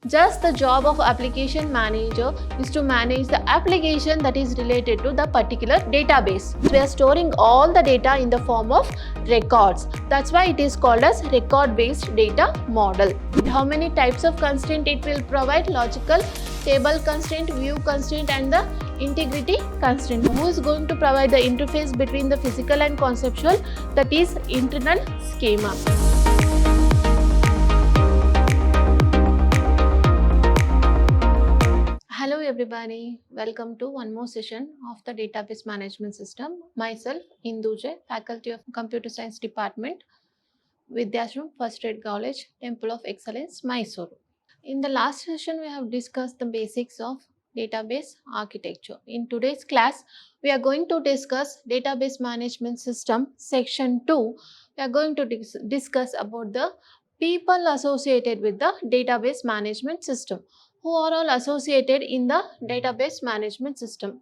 Just the job of application manager is to manage the application that is related to the particular database. We are storing all the data in the form of records. That's why it is called as record-based data model. How many types of constraint it will provide? Logical, table constraint, view constraint, and the integrity constraint. Who is going to provide the interface between the physical and conceptual? That is internal schema. Hello everybody, welcome to one more session of the database management system. Myself, Induje, Faculty of Computer Science Department, Vidhyaashram, First Grade College, Temple of Excellence, MYSURU. In the last session, we have discussed the basics of database architecture. In today's class, we are going to discuss database management system section 2. We are going to discuss about the people associated with the database management system. Who are all associated in the database management system?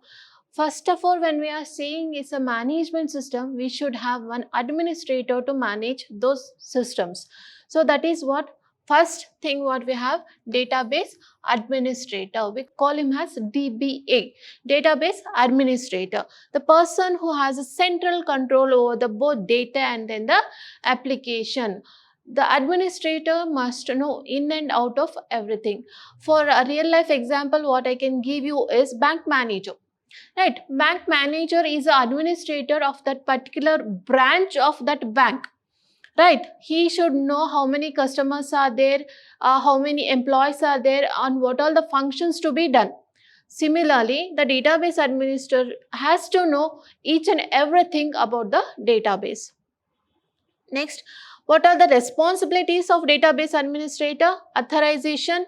First of all, when we are saying it's a management system, we should have one administrator to manage those systems. So that is what first thing what we have, database administrator. We call him as DBA, database administrator. The person who has a central control over the both data and then the application. The administrator must know in and out of everything. For a real life example, what I can give you is bank manager. Right? Bank manager is the administrator of that particular branch of that bank. Right? He should know how many customers are there, how many employees are there, and what all the functions to be done. Similarly, the database administrator has to know each and everything about the database. Next, what are the responsibilities of database administrator? Authorization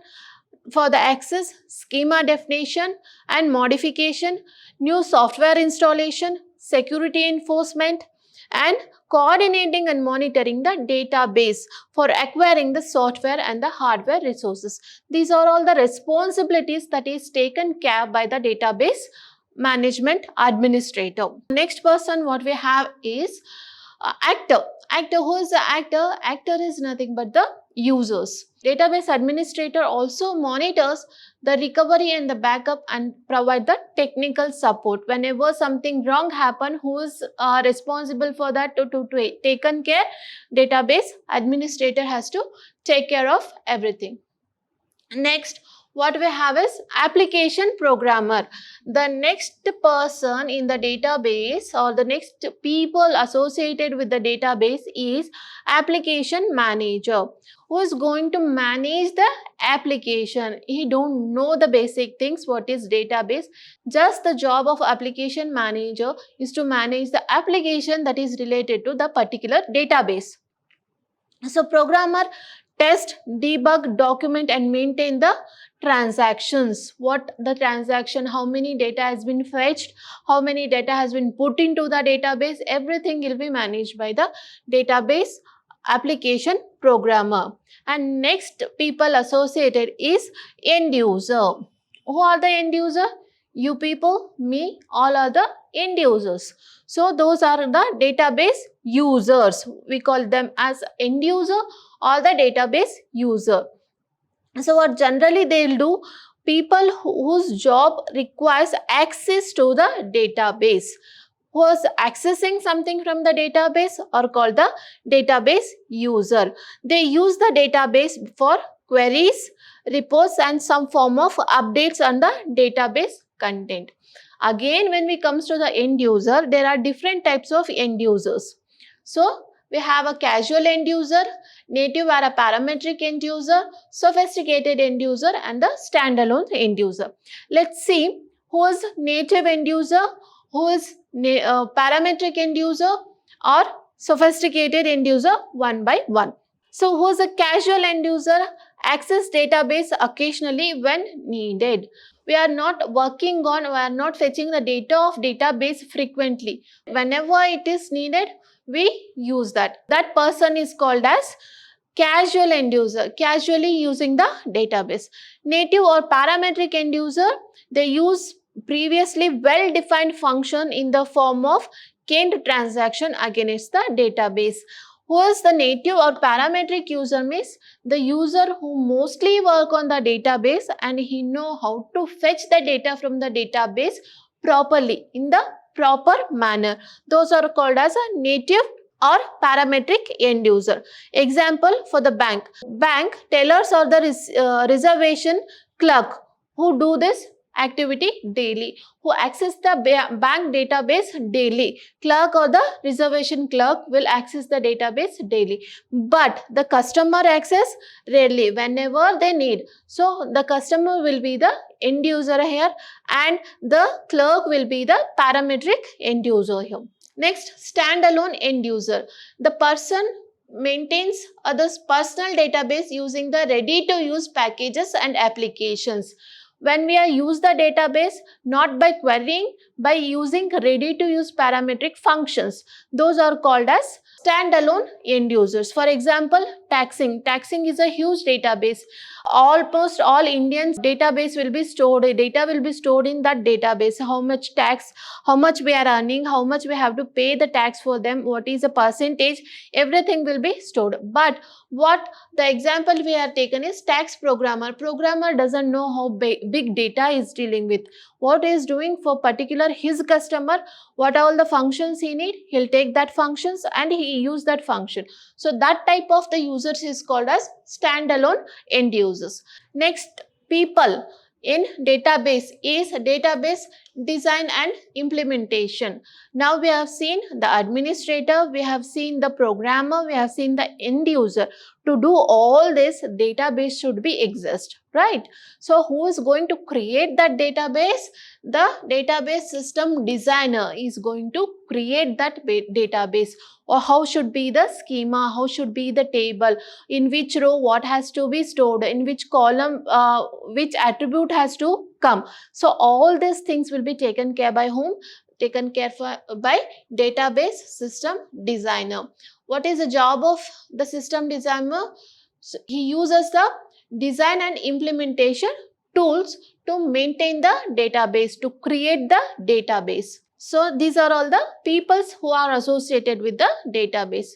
for the access, schema definition and modification, new software installation, security enforcement, and coordinating and monitoring the database for acquiring the software and the hardware resources. These are all the responsibilities that is taken care by the database management administrator. Next person what we have is actor. Actor, who is the actor? Actor is nothing but the users. Database administrator also monitors the recovery and the backup and provide the technical support. Whenever something wrong happen, who is responsible for that to taken care? Database administrator has to take care of everything. Next, what we have is application programmer. The next person in the database or the next people associated with the database is application manager, who is going to manage the application. He don't know the basic things what is database. Just the job of application manager is to manage the application that is related to the particular database. So programmer test, debug, document and maintain the transactions. What the transaction, how many data has been fetched, how many data has been put into the database, everything will be managed by the database application programmer. And next people associated is end user. Who are the end user? You people, me, all are the end users. So those are the database users. We call them as end user or the database user. So what generally they will do, people whose job requires access to the database, who is accessing something from the database are called the database user. They use the database for queries, reports and some form of updates on the database content. Again, when we comes to the end user, there are different types of end users. So we have a casual end user, native or a parametric end user, sophisticated end user and the standalone end user. Let's see who is native end user, who is parametric end user or sophisticated end user one by one. So who is a casual end user? Access database occasionally when needed. We are not working on, we are not fetching the data of database frequently. Whenever it is needed, we use that. That person is called as casual end user, casually using the database. Native or parametric end user, they use previously well-defined function in the form of canned transaction against the database. Who is the native or parametric user means the user who mostly work on the database and he know how to fetch the data from the database properly in the proper manner. Those are called as a native or parametric end user. Example for the bank. Bank tellers or the reservation clerk who do this activity daily, who access the bank database daily. Clerk or the reservation clerk will access the database daily, but the customer access rarely, whenever they need. So the customer will be the end user here and the clerk will be the parametric end user here. Next, standalone end user. The person maintains others' personal database using the ready-to-use packages and applications. When we use the database, not by querying, by using ready-to-use parametric functions. Those are called as standalone end users. For example, taxing. Taxing is a huge database. Almost all Indians database will be stored. Data will be stored in that database. How much tax, how much we are earning, how much we have to pay the tax for them, what is the percentage, everything will be stored. But what the example we have taken is tax programmer. Programmer doesn't know how big data is dealing with. What he is doing for particular his customer, what all the functions he need, he'll take that functions and he use that function. So that type of the users is called as standalone end users. Next, people in database is database design and implementation. Now we have seen the administrator, we have seen the programmer, we have seen the end user. To do all this, database should be exist, right? So who is going to create that database? The database system designer is going to create that database. Or how should be the schema, how should be the table, in which row what has to be stored, in which column which attribute has to come. So all these things will be taken care by whom? Taken care by database system designer. What is the job of the system designer? So he uses the design and implementation tools to maintain the database, to create the database. So these are all the peoples who are associated with the database.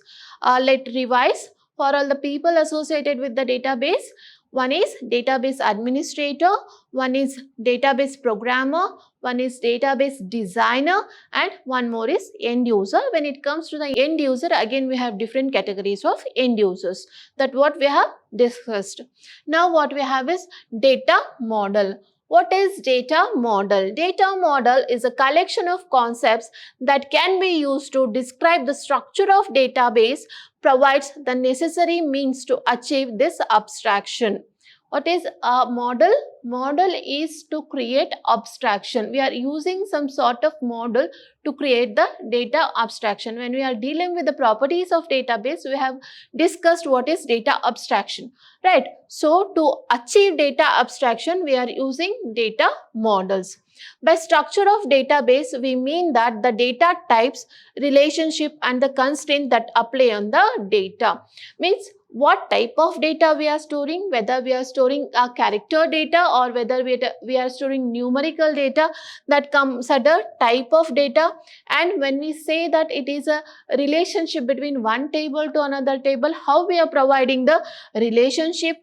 Let's revise. For all the people associated with the database, one is database administrator, one is database programmer, one is database designer, and one more is end user. When it comes to the end user, again we have different categories of end users. That what we have discussed. Now what we have is data model. What is data model? Data model is a collection of concepts that can be used to describe the structure of database, provides the necessary means to achieve this abstraction. What is a model? Model is to create abstraction. We are using some sort of model to create the data abstraction. When we are dealing with the properties of database, we have discussed what is data abstraction, right? So to achieve data abstraction, we are using data models. By structure of database, we mean that the data types, relationship and the constraint that apply on the data. Means what type of data we are storing, whether we are storing a character data or whether we are storing numerical data, that comes under type of data. And when we say that it is a relationship between one table to another table, how we are providing the relationship,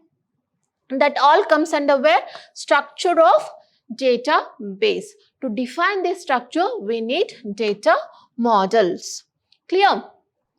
that all comes under where? Structure of database. To define this structure, we need data models. Clear?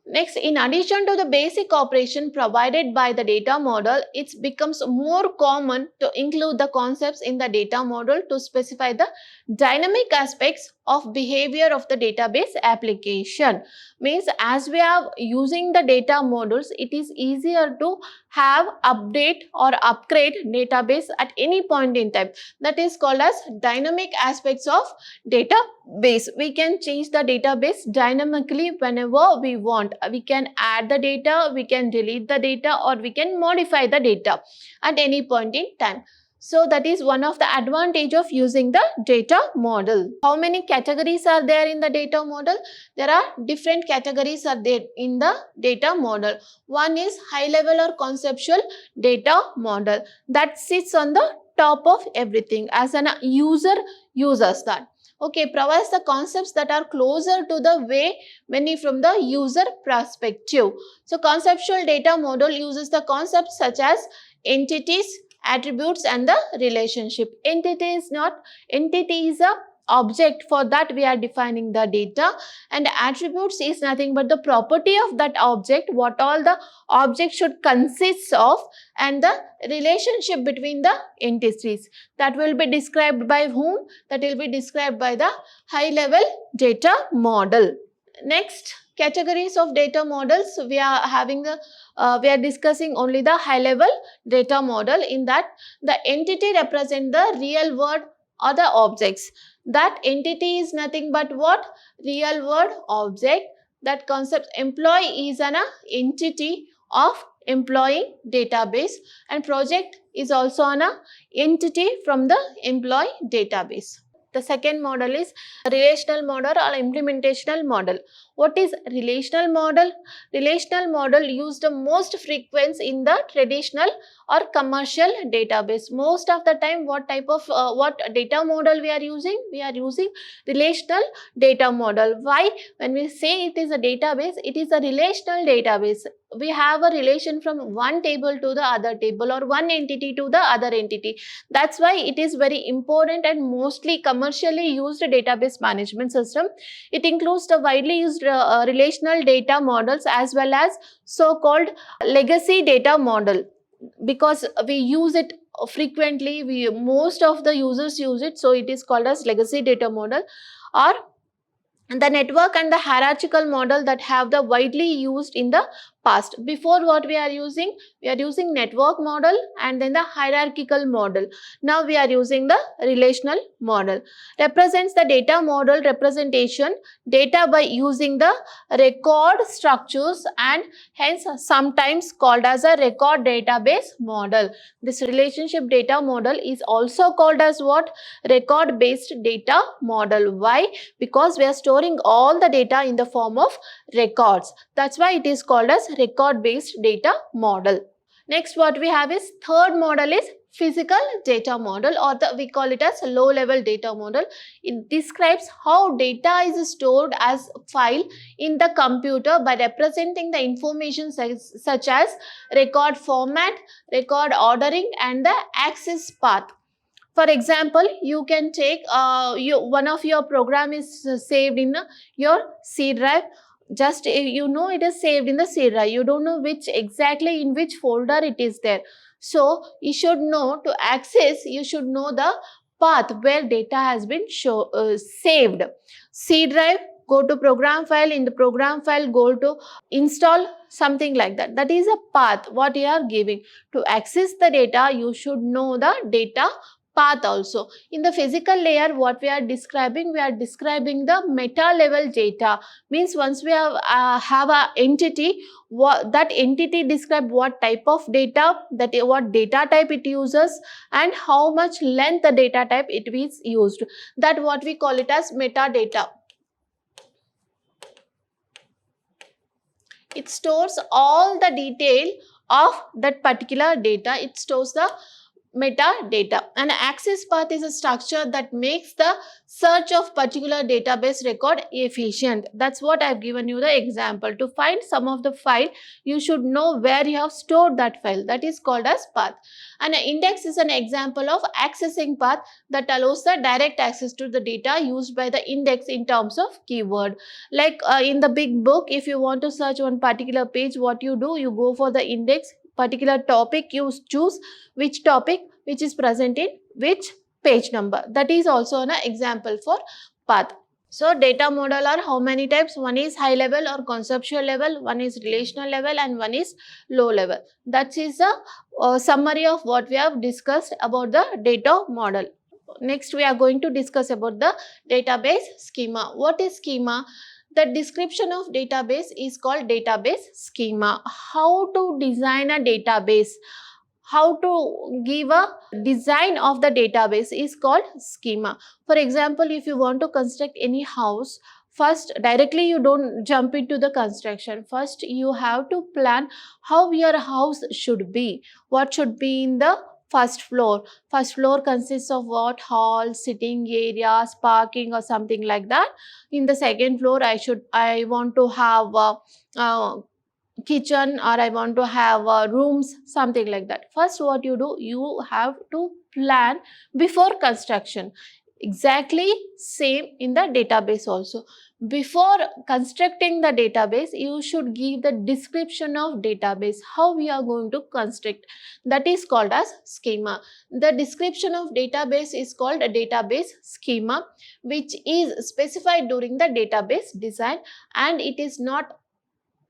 Next, in addition to the basic operation provided by the data model, it becomes more common to include the concepts in the data model to specify the dynamic aspects of behavior of the database application. Means as we are using the data models, it is easier to have update or upgrade database at any point in time. That is called as dynamic aspects of database. We can change the database dynamically whenever we want. We can add the data, we can delete the data, or we can modify the data at any point in time. So that is one of the advantage of using the data model. How many categories are there in the data model? There are different categories are there in the data model. One is high level or conceptual data model that sits on the top of everything as an user uses that. Okay, provides the concepts that are closer to the way many from the user perspective. So conceptual data model uses the concepts such as entities, attributes and the relationship. Entity is a object, for that we are defining the data, and attributes is nothing but the property of that object, what all the object should consist of, and the relationship between the entities that will be described by whom? That will be described by the high level data model. Next, categories of data models. We are having the we are discussing only the high level data model. In that, the entity represent the real world or the objects. That entity is nothing but what? Real world object. That concept employee is an entity of employee database, and project is also an entity from the employee database. The second model is relational model or implementational model. What is relational model? Relational model used the most frequent in the traditional or commercial database. Most of the time, what type of what data model we are using? We are using relational data model. Why? When we say it is a database, it is a relational database. We have a relation from one table to the other table, or one entity to the other entity. That's why it is very important and mostly commercially used database management system. It includes the widely used relational data models as well as so-called legacy data model, because we use it frequently. Most of the users use it, so it is called as legacy data model. Or the network and the hierarchical model that have the widely used in the past. Before, what we are using? We are using network model and then the hierarchical model. Now we are using the relational model. Represents the data model representation data by using the record structures, and hence sometimes called as a record database model. This relationship data model is also called as what? Record based data model. Why? Because we are storing all the data in the form of records. That's why it is called as record based data model. Next, what we have is third model is physical data model, or we call it as low level data model. It describes how data is stored as file in the computer by representing the information such as record format, record ordering and the access path. For example, you can take one of your program is saved in your C drive. Just you know it is saved in the C drive. You don't know which exactly in which folder it is there. So you should know, to access, you should know the path where data has been saved. C drive, go to program file. In the program file, go to install, something like that. That is a path what you are giving. To access the data, you should know the data path also. In the physical layer, what we are describing the meta level data. Means once we have a entity, that entity describe what type of data, what data type it uses, and how much length the data type it is used. That what we call it as metadata. It stores all the detail of that particular data. It stores the metadata. An access path is a structure that makes the search of particular database record efficient. That's what I've given you the example. To find some of the file, you should know where you have stored that file. That is called as path. An index is an example of accessing path that allows the direct access to the data used by the index in terms of keyword. Like in the big book, if you want to search one particular page, what you do? You go for the index, particular topic, you choose which topic which is present in which page number. That is also an example for path. So data model are how many types? One is high level or conceptual level, one is relational level and one is low level. That is a summary of what we have discussed about the data model. Next, we are going to discuss about the database schema. What is schema? The description of database is called database schema. How to design a database, how to give a design of the database is called schema. For example, if you want to construct any house, first directly you don't jump into the construction. First you have to plan how your house should be, what should be in the first floor. First floor consists of what? Hall, sitting areas, parking or something like that. In the second floor, I want to have kitchen, or I want to have rooms, something like that. First, what you do, you have to plan before construction. Exactly same in the database also. Before constructing the database, you should give the description of database, how we are going to construct. That is called as schema. The description of database is called a database schema, which is specified during the database design, and it is not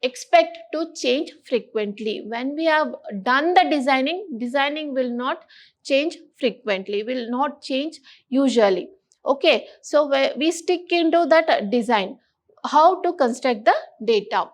expect to change frequently. When we have done the designing will not change frequently, will not change usually. Okay, so we stick into that design, how to construct the data.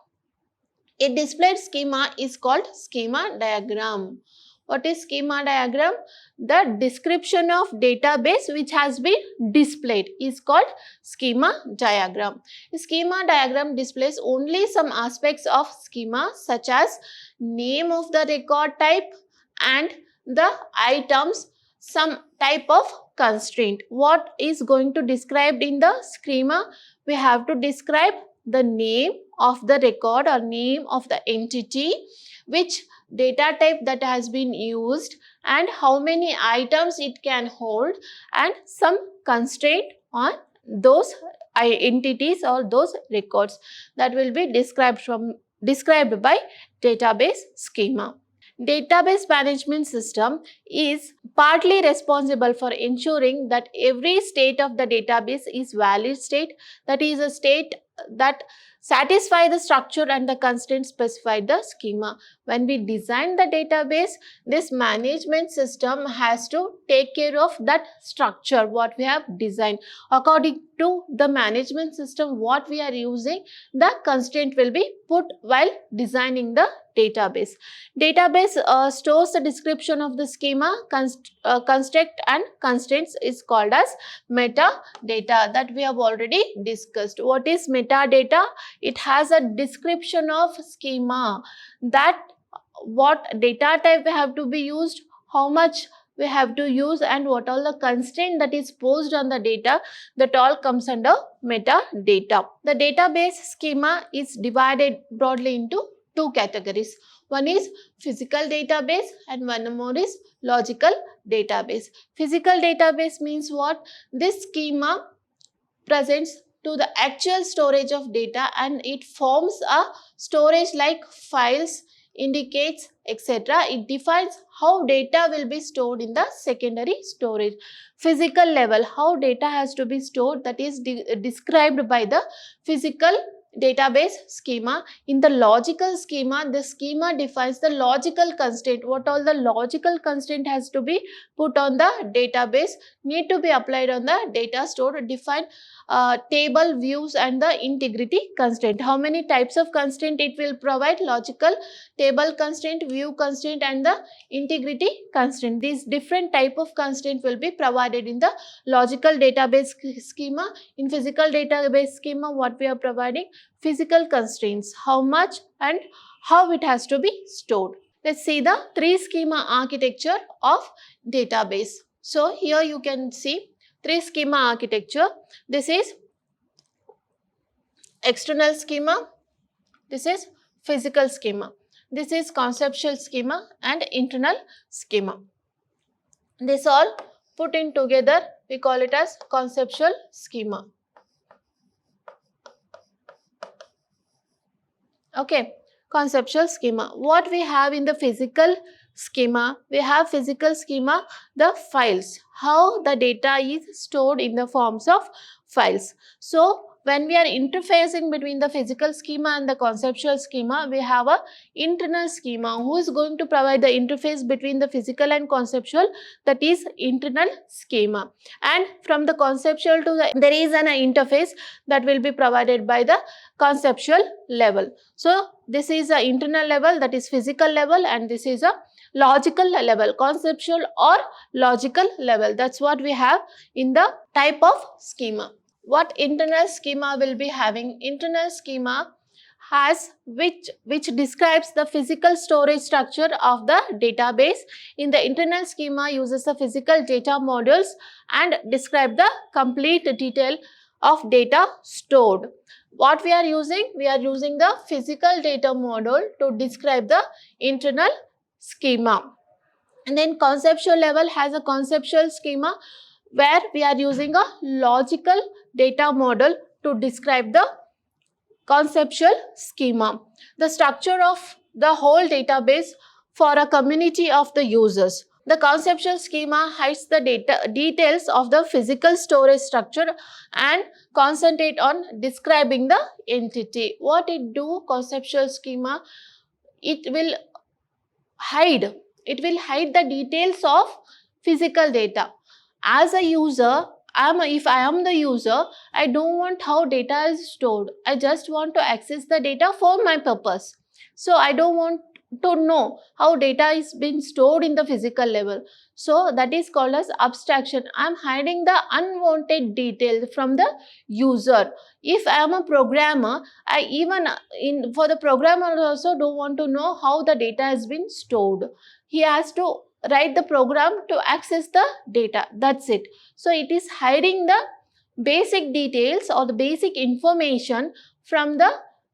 A displayed schema is called schema diagram. What is schema diagram? The description of database which has been displayed is called schema diagram. Schema diagram displays only some aspects of schema, such as name of the record type and the items, some type of constraint. What is going to described in the schema? We have to describe the name of the record or name of the entity, which data type that has been used, and how many items it can hold, and some constraint on those entities or those records that will be described by database schema. Database management system is partly responsible for ensuring that every state of the database is valid state, that is a state that satisfy the structure and the constraints specified the schema. When we design the database, this management system has to take care of that structure what we have designed. According to the management system what we are using, the constraint will be put while designing the database. Database stores the description of the schema, construct and constraints is called as metadata, that we have already discussed. What is metadata? It has a description of schema, that what data type we have to be used, how much we have to use, and what all the constraint that is posed on the data, that all comes under metadata. The database schema is divided broadly into two categories. One is physical database and one more is logical database. Physical database means what? This schema presents to the actual storage of data, and it forms a storage like files, indicates, etc. It defines how data will be stored in the secondary storage. Physical level, how data has to be stored, that is described by the physical database schema. In the logical schema, the schema defines the logical constraint. What all the logical constraint has to be put on the database, need to be applied on the data stored, define table views and the integrity constraint. How many types of constraint it will provide? Logical, table constraint, view constraint and the integrity constraint. These different type of constraint will be provided in the logical database schema. In physical database schema, what we are providing? Physical constraints, how much and how it has to be stored. Let's see the three schema architecture of database. So here you can see three schema architecture. This is external schema, this is physical schema, this is conceptual schema and internal schema. This all put in together, we call it as conceptual schema. Okay, conceptual schema. What we have in the physical schema? We have physical schema, the files, how the data is stored in the forms of files. So when we are interfacing between the physical schema and the conceptual schema, we have a internal schema. Who is going to provide the interface between the physical and conceptual? That is internal schema. And from the conceptual to the, there is an interface that will be provided by the conceptual level. So this is a internal level, that is physical level, and this is a logical level, conceptual or logical level. That's what we have in the type of schema. What internal schema will be having? Internal schema has which describes the physical storage structure of the database. In the internal schema uses the physical data modules and describe the complete detail of data stored. What we are using? We are using the physical data module to describe the internal schema. And then conceptual level has a conceptual schema where we are using a logical data model to describe the conceptual schema. The structure of the whole database for a community of the users. The conceptual schema hides the details of the physical storage structure and concentrate on describing the entity. What it do, conceptual schema, it will hide the details of physical data. As a user, if I am the user, I don't want how data is stored. I just want to access the data for my purpose. So I don't want to know how data is being stored in the physical level. So that is called as abstraction. I am hiding the unwanted detail from the user. If I am a programmer, I even for the programmer also don't want to know how the data has been stored. He has to write the program to access the data. That's it. So it is hiding the basic details or the basic information from the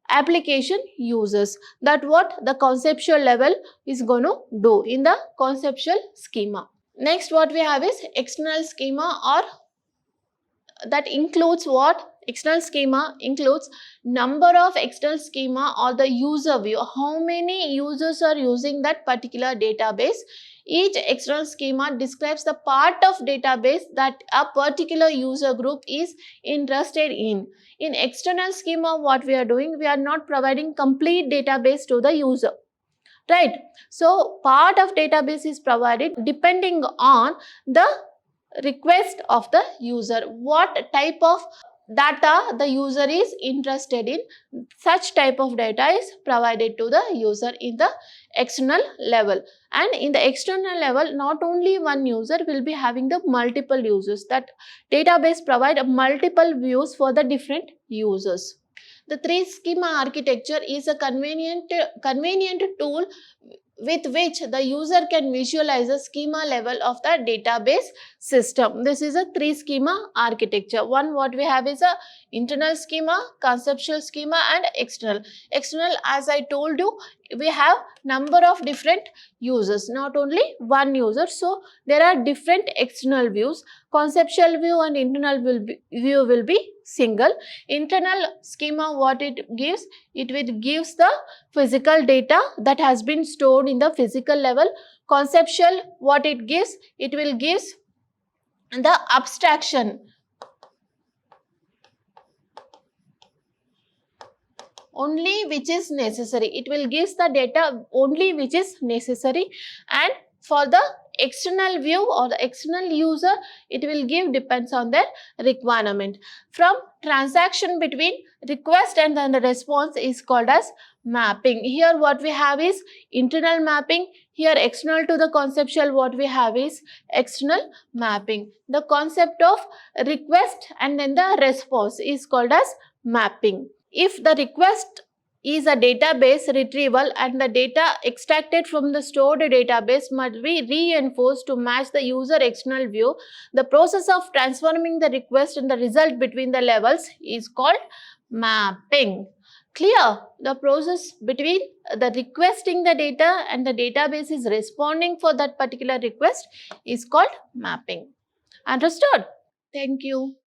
application users. That what the conceptual level is going to do in the conceptual schema. Next what we have is external schema, or that includes what? External schema includes number of external schema or the user view. How many users are using that particular database? Each external schema describes the part of database that a particular user group is interested in. In external schema, what we are doing? We are not providing complete database to the user. Right? So, part of database is provided depending on the request of the user. What type of data the user is interested in, such type of data is provided to the user in the external level. And in the external level, not only one user will be having the multiple users. That database provide multiple views for the different users. The three schema architecture is a convenient tool with which the user can visualize the schema level of the database system. This is a three schema architecture. One, what we have is a internal schema, conceptual schema, and external. External, as I told you, we have number of different users, not only one user. So there are different external views. Conceptual view and internal view will be single. Internal schema, what it gives? It will gives the physical data that has been stored in the physical level. Conceptual, what it gives? It will gives the abstraction. Only which is necessary. It will give the data only which is necessary, and for the external view or the external user, it will give depends on their requirement. From transaction between request and then the response is called as mapping. Here what we have is internal mapping. Here external to the conceptual, what we have is external mapping. The concept of request and then the response is called as mapping. If the request is a database retrieval and the data extracted from the stored database must be reinforced to match the user external view, the process of transforming the request and the result between the levels is called mapping. Clear? The process between the requesting the data and the database is responding for that particular request is called mapping. Understood? Thank you.